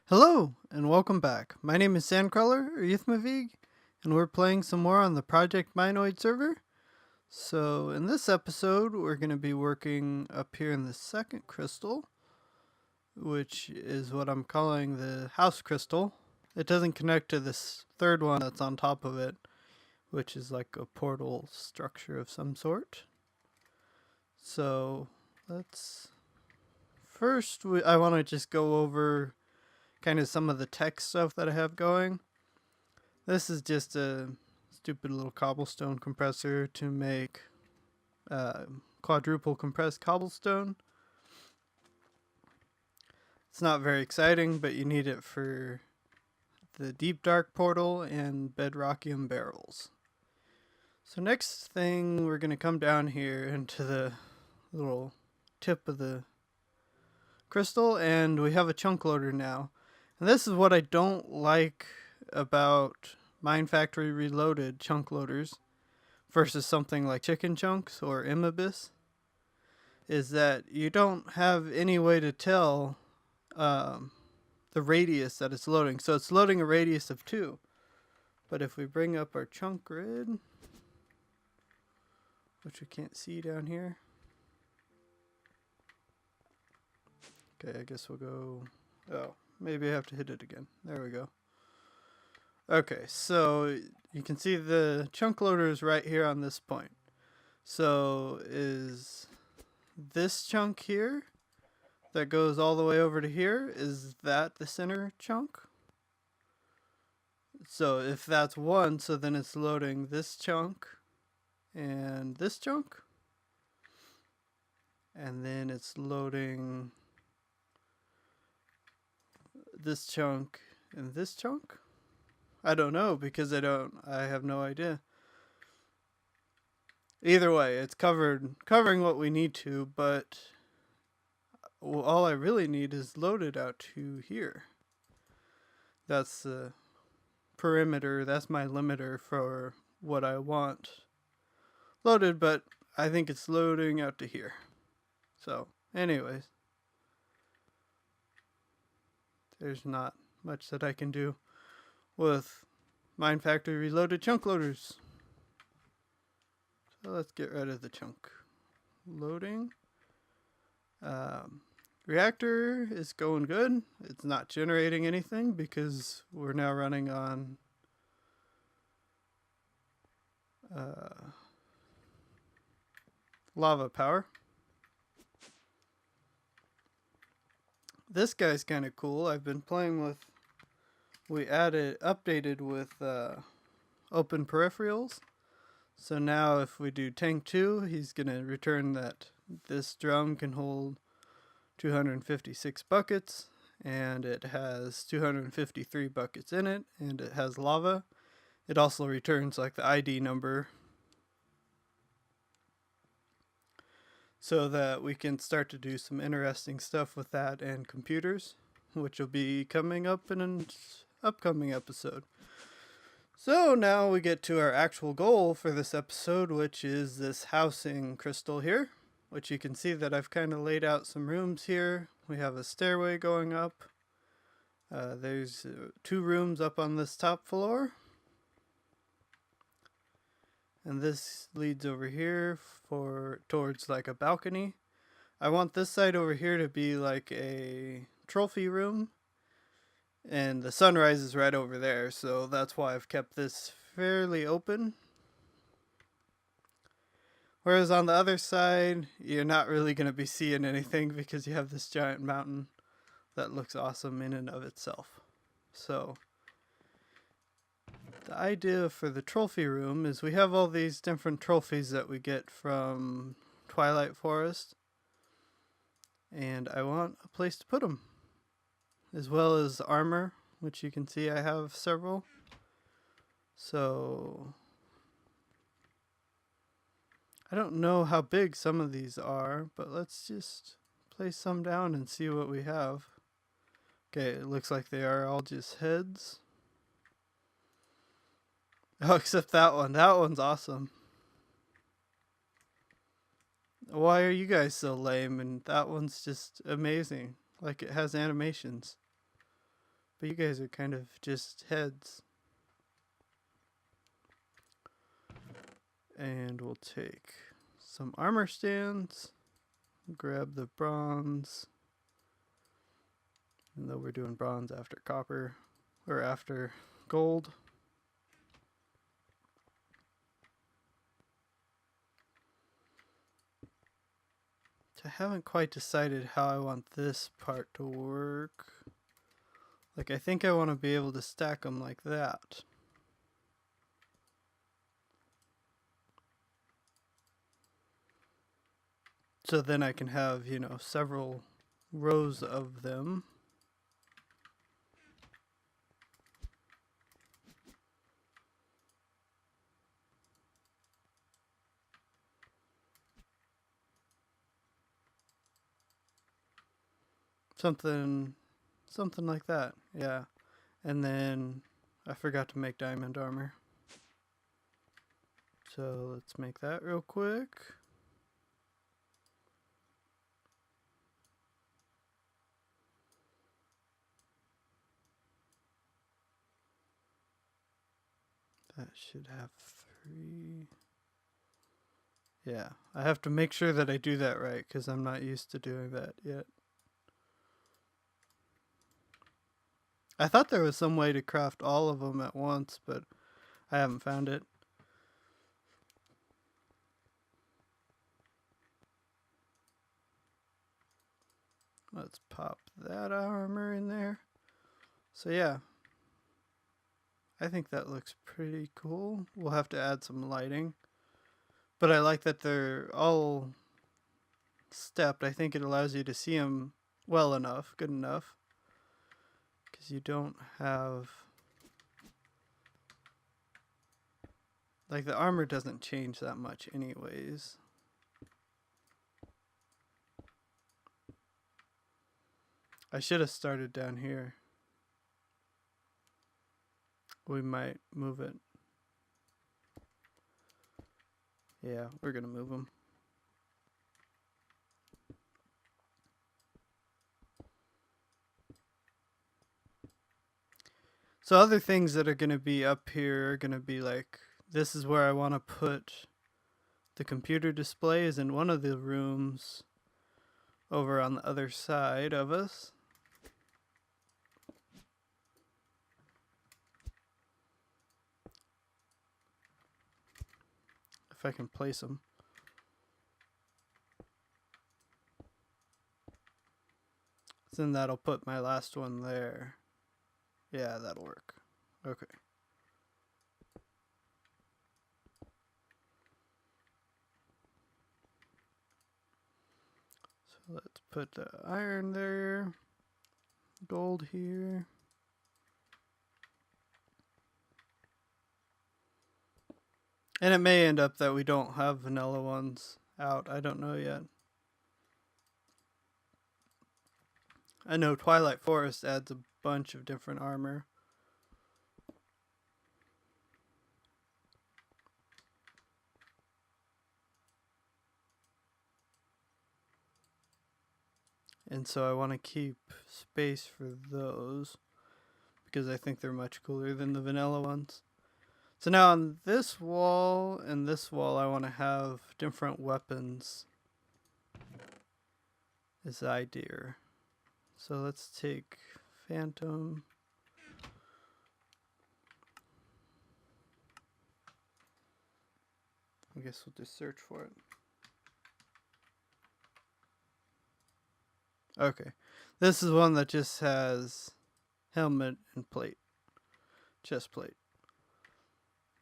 Hello, and welcome back. My name is Sandcrawler, or Yuthmavig, and we're playing some more on the Project Mineoid server. So, in this episode, we're going to be working up here in the second crystal, which is what I'm calling the house crystal. It doesn't connect to this third one that's on top of it, which is like a portal structure of some sort. So, let's... First, I want to just go over kind of some of the tech stuff that I have going. This is just a stupid little cobblestone compressor to make quadruple compressed cobblestone. It's not very exciting, but you need it for the deep dark portal and bedrockium barrels. So next thing, we're going to come down here into the little tip of the crystal, and we have a chunk loader now. And this is what I don't like about Mine Factory Reloaded chunk loaders versus something like Chicken Chunks or Imabis, is that you don't have any way to tell the radius that it's loading. So it's loading a radius of 2. But if we bring up our chunk grid, which we can't see down here. Okay, I guess we'll go... Oh. Maybe I have to hit it again. There we go. Okay, so you can see the chunk loader is right here on this point. So is this chunk here that goes all the way over to here, is that the center chunk? So if that's 1, so then it's loading this chunk and this chunk. And then it's loading this chunk and this chunk? I don't know because I have no idea. Either way, it's covering what we need to, but all I really need is loaded out to here. That's the perimeter, that's my limiter for what I want loaded, but I think it's loading out to here. So, anyways. There's not much that I can do with Mine Factory Reloaded chunk loaders. So let's get rid of the chunk. Loading. Reactor is going good. It's not generating anything because we're now running on lava power. This guy's kind of cool. I've been playing with, updated with open peripherals. So now if we do tank 2, he's going to return that this drum can hold 256 buckets, and it has 253 buckets in it, and it has lava. It also returns like the ID number, so that we can start to do some interesting stuff with that and computers, which will be coming up in an upcoming episode. So now we get to our actual goal for this episode, which is this housing crystal here, which you can see that I've kind of laid out some rooms here. We have a stairway going up. There's 2 rooms up on this top floor. And this leads over here towards like a balcony. I want this side over here to be like a trophy room. And the sunrise is right over there, so that's why I've kept this fairly open. Whereas on the other side, you're not really going to be seeing anything because you have this giant mountain that looks awesome in and of itself. So the idea for the trophy room is we have all these different trophies that we get from Twilight Forest, and I want a place to put them, as well as armor, which you can see I have several. So I don't know how big some of these are, but let's just place some down and see what we have. Okay, it looks like they are all just heads. Oh, except that one. That one's awesome. Why are you guys so lame? And that one's just amazing. Like, it has animations. But you guys are kind of just heads. And we'll take some armor stands, grab the bronze, even though we're doing bronze after copper, or after gold. I haven't quite decided how I want this part to work. Like, I think I want to be able to stack them like that. So then I can have, you know, several rows of them. Something like that, yeah. And then I forgot to make diamond armor. So let's make that real quick. That should have 3. Yeah, I have to make sure that I do that right because I'm not used to doing that yet. I thought there was some way to craft all of them at once, but I haven't found it. Let's pop that armor in there. So yeah, I think that looks pretty cool. We'll have to add some lighting. But I like that they're all stepped. I think it allows you to see them well enough, good enough. Because you don't have... Like, the armor doesn't change that much anyways. I should have started down here. We might move it. Yeah, we're gonna move them. So other things that are gonna be up here are gonna be like, this is where I want to put the computer displays in one of the rooms over on the other side of us. If I can place them. Then that'll put my last one there. Yeah, that'll work. Okay. So let's put the iron there. Gold here. And it may end up that we don't have vanilla ones out. I don't know yet. I know Twilight Forest adds a bunch of different armor. And so I want to keep space for those because I think they're much cooler than the vanilla ones. So now on this wall and this wall, I want to have different weapons. Is the idea. So let's take Phantom. I guess we'll just search for it. Okay. This is one that just has helmet and plate. Chest plate.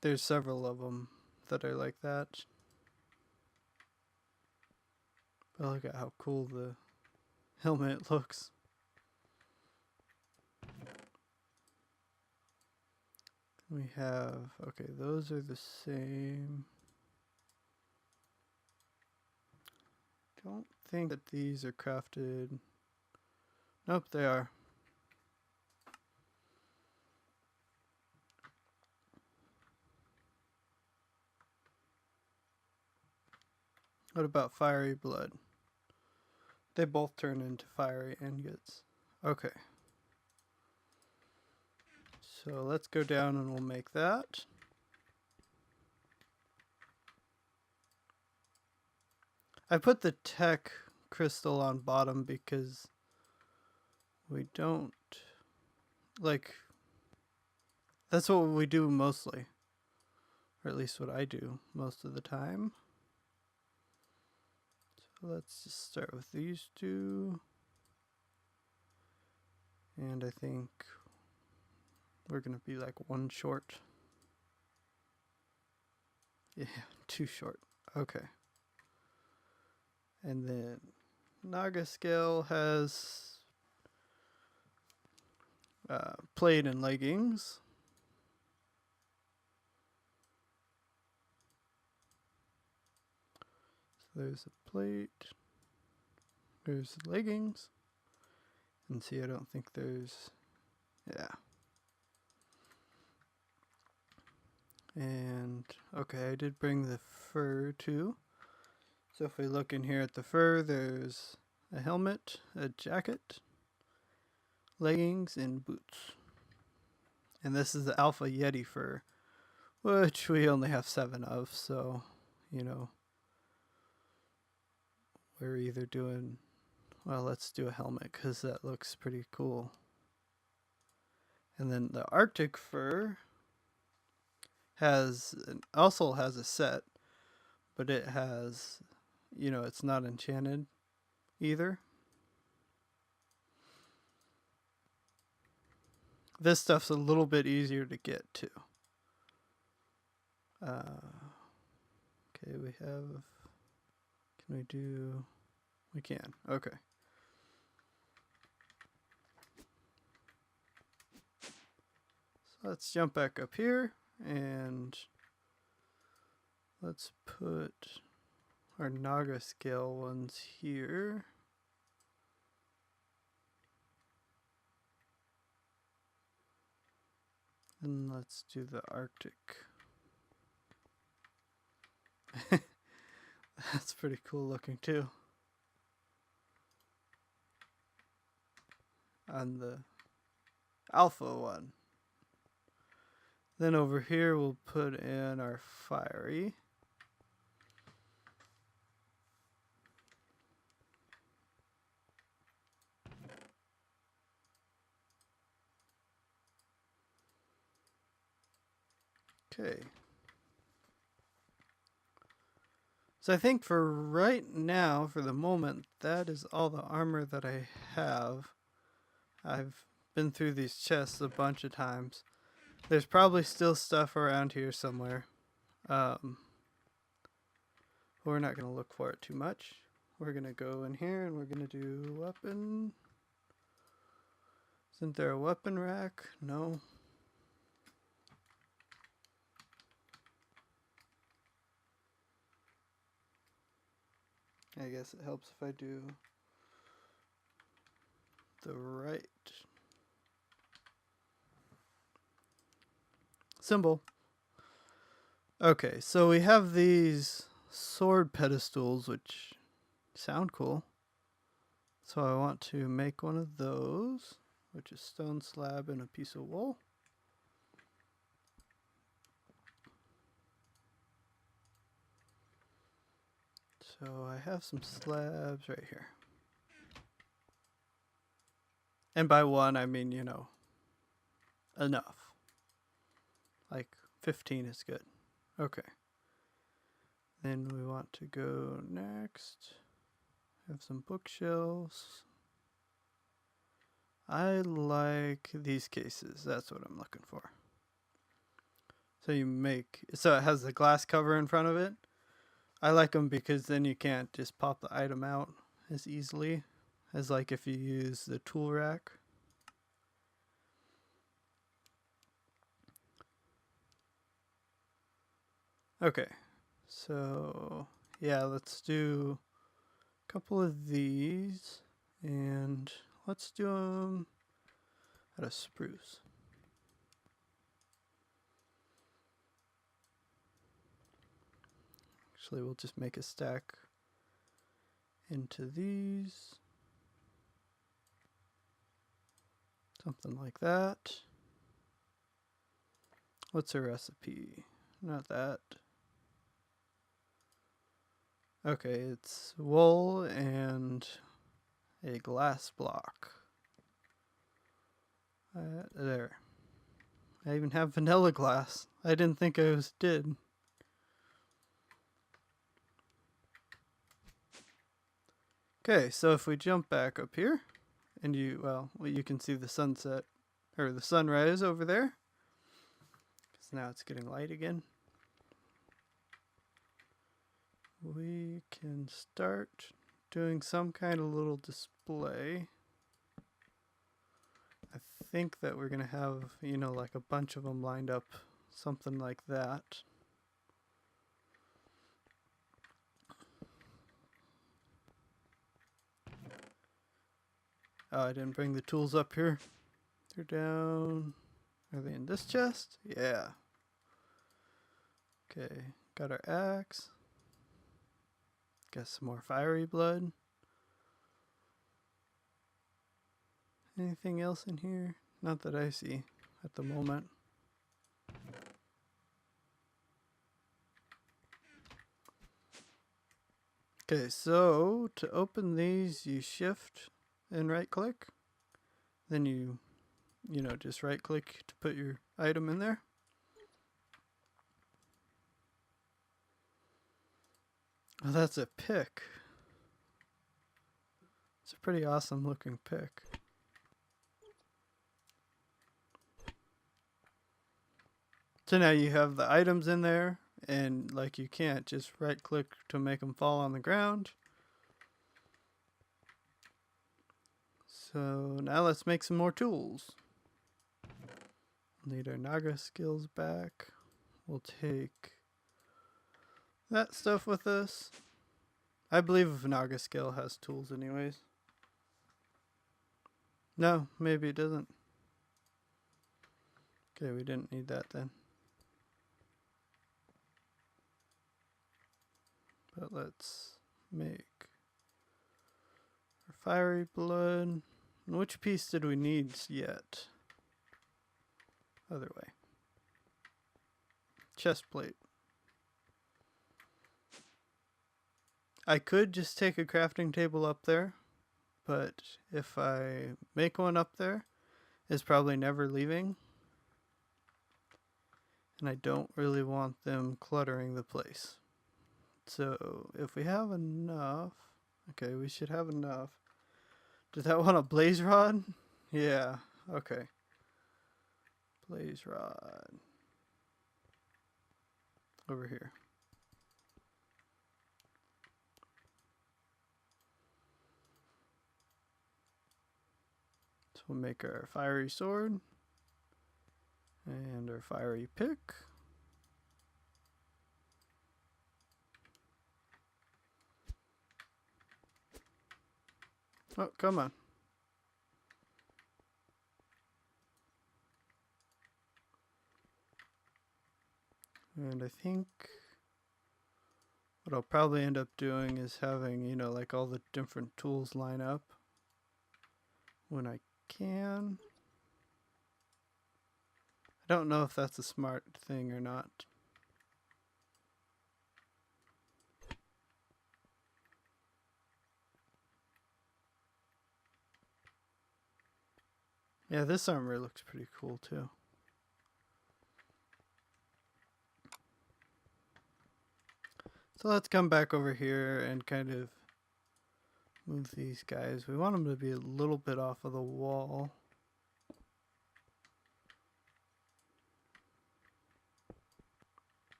There's several of them that are like that. But look at how cool the helmet looks. We have, okay, those are the same. Don't think that these are crafted. Nope, they are. What about fiery blood? They both turn into fiery ingots. Okay. So let's go down and we'll make that. I put the tech crystal on bottom because we don't, like, that's what we do mostly. Or at least what I do most of the time. So let's just start with these two. And I think we're going to be like one short. Yeah, too short. Okay. And then Naga scale has plate and leggings. So there's a plate. There's leggings. And see, I don't think there's, yeah. And okay, I did bring the fur too. So if we look in here at the fur, there's a helmet, a jacket, leggings, and boots. And this is the Alpha Yeti fur, which we only have 7 of, so, you know, we're either doing, well, let's do a helmet because that looks pretty cool. And then the Arctic fur also has a set, but it has, you know, it's not enchanted either. This stuff's a little bit easier to get to. Okay, we have, can we do, we can, okay. So let's jump back up here and let's put our Naga scale ones here. And let's do the Arctic. That's pretty cool looking too. On the Alpha one. Then over here we'll put in our fiery. Okay. So I think for right now, for the moment, that is all the armor that I have. I've been through these chests a bunch of times. There's probably still stuff around here somewhere. We're not going to look for it too much. We're going to go in here and we're going to do weapon. Isn't there a weapon rack? No. I guess it helps if I do the right symbol. Okay, so we have these sword pedestals, which sound cool. So I want to make one of those, which is stone slab and a piece of wool. So I have some slabs right here. And by one, I mean, you know, enough. Like 15 is good. Okay. Then we want to go next. Have some bookshelves. I like these cases. That's what I'm looking for. So so it has the glass cover in front of it. I like them because then you can't just pop the item out as easily as like if you use the tool rack. Okay, so yeah, let's do a couple of these and let's do them out of spruce. Actually, we'll just make a stack into these. Something like that. What's a recipe? Not that. Okay, it's wool and a glass block. There. I even have vanilla glass. I didn't think I did. Okay, so if we jump back up here, and you can see the sunset, or the sunrise over there. Because now it's getting light again. We can start doing some kind of little display. I think that we're going to have, like a bunch of them lined up, something like that. Oh, I didn't bring the tools up here. They're down. Are they in this chest? Yeah. Okay, got our axe. Got some more fiery blood. Anything else in here? Not that I see at the moment. Okay, so to open these, you shift and right click. Then you just right click to put your item in there. Oh, that's a pick. It's a pretty awesome looking pick. So now you have the items in there, and like you can't just right click to make them fall on the ground. So now let's make some more tools. We'll need our Naga skills back. We'll take that stuff with us. I believe a Naga skill has tools anyways. No, maybe it doesn't. Okay, we didn't need that then. But let's make our fiery blood. And which piece did we need yet? Other way. Chest plate. I could just take a crafting table up there, but if I make one up there, it's probably never leaving. And I don't really want them cluttering the place. So if we have enough, okay, we should have enough. Does that want a blaze rod? Yeah, okay. Blaze rod. Over here. So we'll make our fiery sword and our fiery pick. Oh, come on. And I think what I'll probably end up doing is having, like all the different tools line up when I can. I don't know if that's a smart thing or not. Yeah, this armor looks pretty cool too. So let's come back over here and kind of move these guys. We want them to be a little bit off of the wall.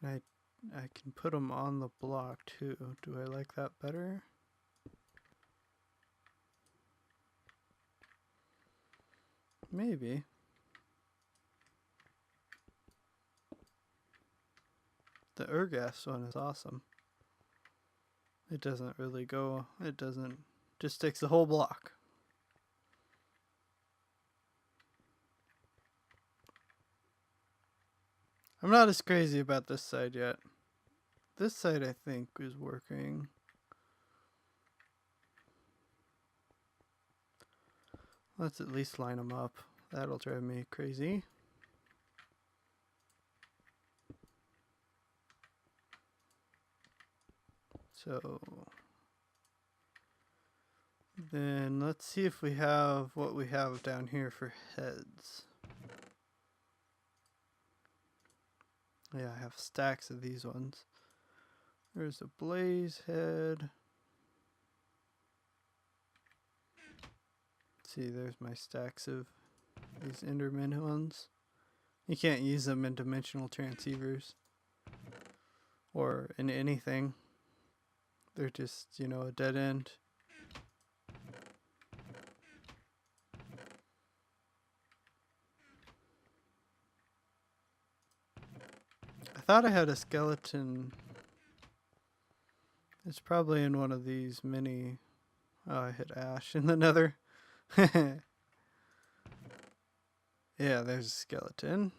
I can put them on the block too. Do I like that better? Maybe. The Urgas one is awesome. It doesn't really go, just takes the whole block. I'm not as crazy about this side yet. This side I think is working. Let's at least line them up. That'll drive me crazy. So then let's see if we have what we have down here for heads. Yeah, I have stacks of these ones. There's a blaze head. See, there's my stacks of these Enderman ones. You can't use them in dimensional transceivers or in anything. They're just, you know, a dead end. I thought I had a skeleton. It's probably in one of these mini... Oh, I hit Ash in the nether. Yeah, there's a skeleton.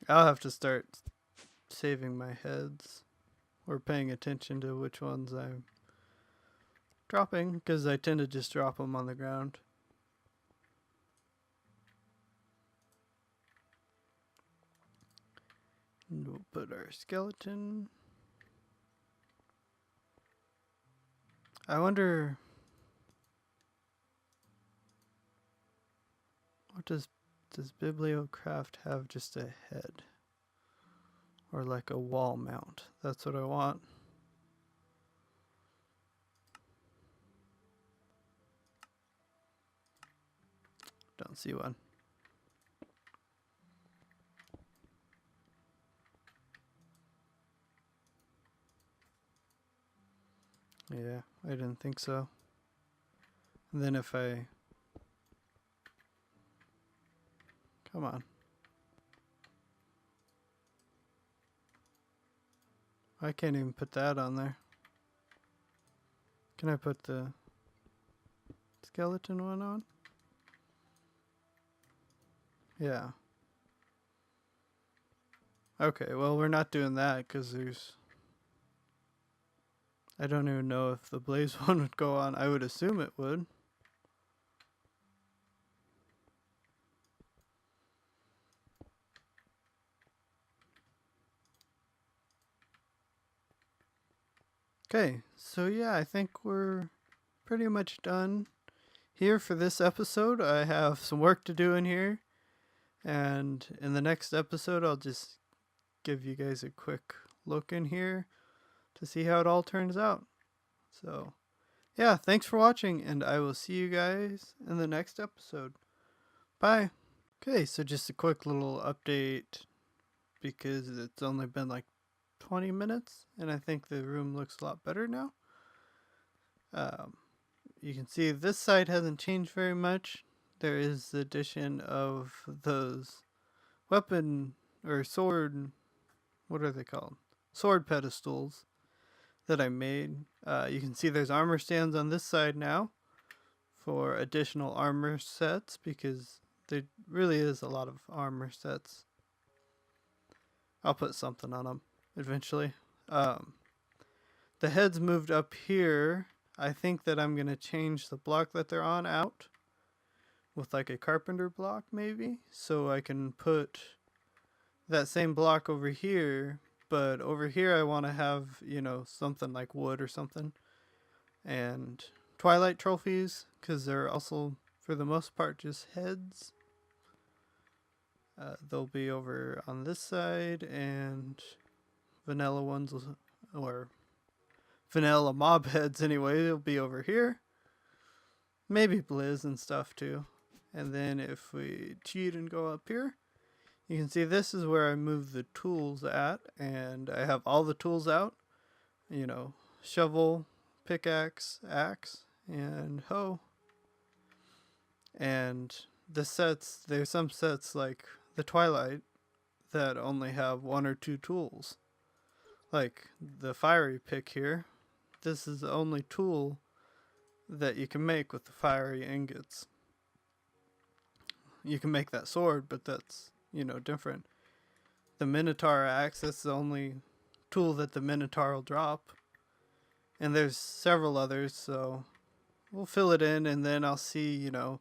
I'll have to start saving my heads or paying attention to which ones I'm dropping, because I tend to just drop them on the ground. And we'll put our skeleton. I wonder, what does Bibliocraft have? Just a head or like a wall mount? That's what I want. Don't see one. Yeah, I didn't think so. And then if I... Come on. I can't even put that on there. Can I put the skeleton one on? Yeah. Okay, well, we're not doing that because there's... I don't even know if the blaze one would go on. I would assume it would. Okay, so yeah, I think we're pretty much done here for this episode. I have some work to do in here, and in the next episode I'll just give you guys a quick look in here to see how it all turns out. So yeah, thanks for watching, and I will see you guys in the next episode. Bye. Okay, so just a quick little update because it's only been like 20 minutes and I think the room looks a lot better now. You can see this side hasn't changed very much. There is the addition of those weapon or sword, what are they called? Sword pedestals that I made. You can see there's armor stands on this side now for additional armor sets because there really is a lot of armor sets. I'll put something on them eventually. The heads moved up here. I think that I'm going to change the block that they're on out with like a carpenter block maybe, so I can put that same block over here, but over here I want to have, you know, something like wood or something, and Twilight trophies, because they're also for the most part just heads. They'll be over on this side, and vanilla ones, or vanilla mob heads anyway, they'll be over here. Maybe blizz and stuff too. And then if we cheat and go up here, you can see this is where I move the tools at, and I have all the tools out. You know, shovel, pickaxe, axe, and hoe. And the sets, there's some sets like the Twilight that only have one or two tools. Like the fiery pick here. This is the only tool that you can make with the fiery ingots. You can make that sword, but that's, you know, different. The Minotaur axe, that's the only tool that the Minotaur will drop. And there's several others, so we'll fill it in, and then I'll see, you know,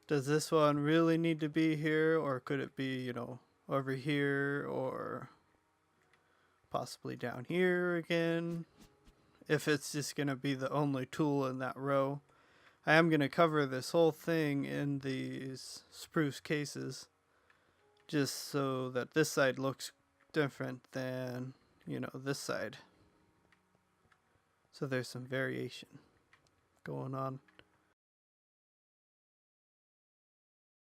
does this one really need to be here, or could it be, you know, over here or possibly down here again? If it's just going to be the only tool in that row. I am going to cover this whole thing in these spruce cases just so that this side looks different than, you know, this side. So there's some variation going on.